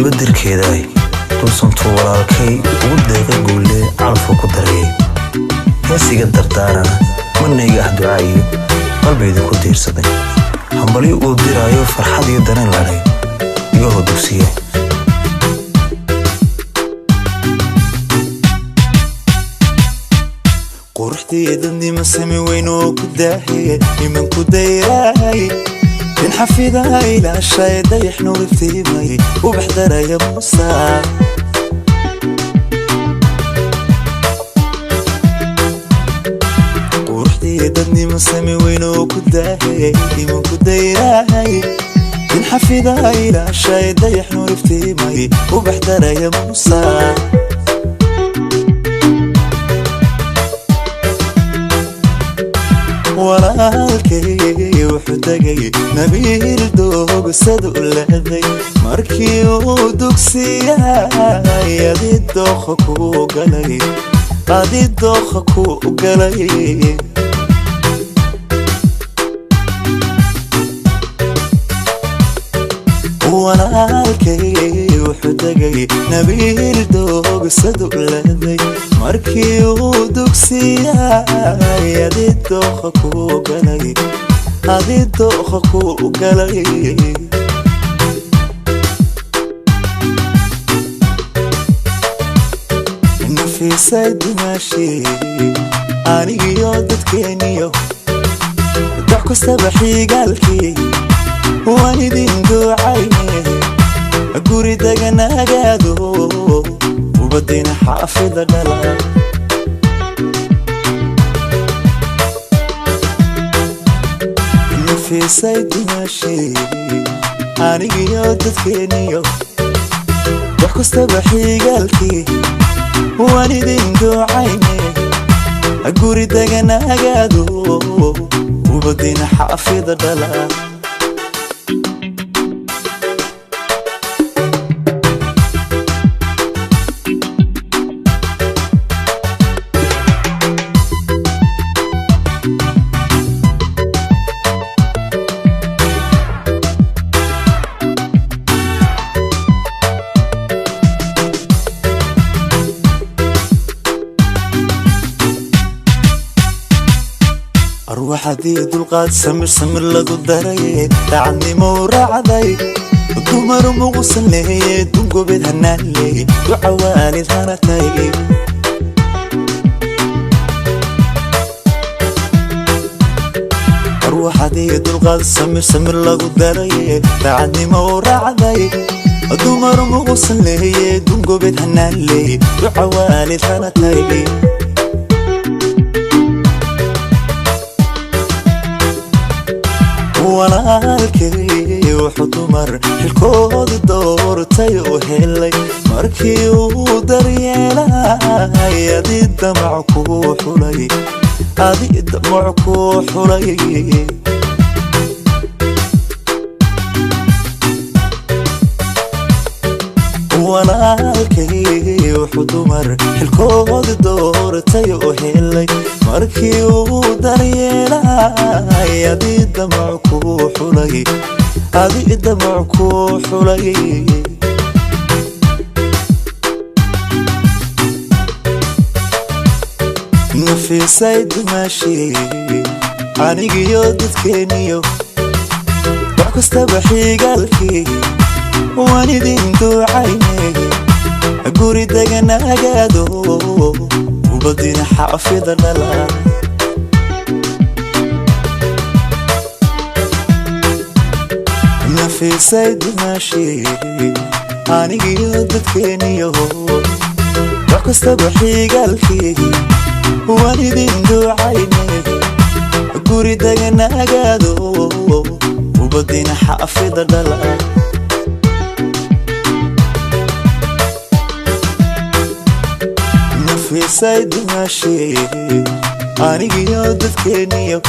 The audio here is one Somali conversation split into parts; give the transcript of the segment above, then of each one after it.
بدركيداي توسنتو walaalkay ugu deeqa guule calafo ku daray heesiga dardaarana manayga ahducaayo qalbeyda ku diirsaday hambali uu diraayo farxad iyo dareen lahayd iga hodugsiye quruxdeedani ma sami weyno ku daahay iman ku dayray in xafida ila shay dayax nuurtii may u baxdaraya musa quruxdeedani ma sami weyno ku daahay iman ku dayray in xafida ila shay dayax nuurtii may u baxdaraya musa walaalkay wuxuu tagay nabiil doog sad u leeday markii uu dugsiyay adidooq ku galay walaalkay wuxuu tagay nabiil doog sad u leeday markii uu dugsiyay adidooq ku galay Nafiisaay Dumaashi anigiyo dadkeeniyo dox kastaba xigaalkii waan idin ducaynay guri deganagaado ubadina xaafida dhala Nafiisaay Dumaashi anigiyo dadkeeniyo dox kastaba xigaalkii waan idin ducaynay guri deganagaado ubadina xaafida dhala روحدي دلقات سمر لغو داري تعني مورعدي دمر مغسل لي دنقو بيدهنا لي وعوالي ذانتي روحدي دلقات سمر لغو داري تعني مورعدي دمر مغسل لي دنقو بيدهنا لي وعوالي ذانتي walaalkay wuxuu dumar xilkooda doortay oo helay markii uu daryeelay adidamac ku xulay walaalkay wuxuu dumar xilkooda doortay oo helay markii uu daryeelay adidamac ku xulay Nafiisaay Dumaashi anigiyo dadkeeniyo dox kastaba xigaalkii waan idin ducaynay guri deganagaado ubadina xaafida dhala Nafiisaay Dumaashi anigiyo dadkeeniyo dox kastaba xigaalkii waan idin ducaynay guri deganagaado ubadina xaafida dhala Nafiisaay Dumaashi anigiyo dadkeeniyo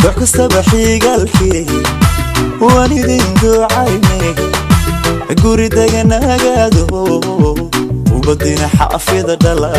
dox kastaba xigaalkii waan idin ducaynay guri deganagaado ubadina xaafida dhala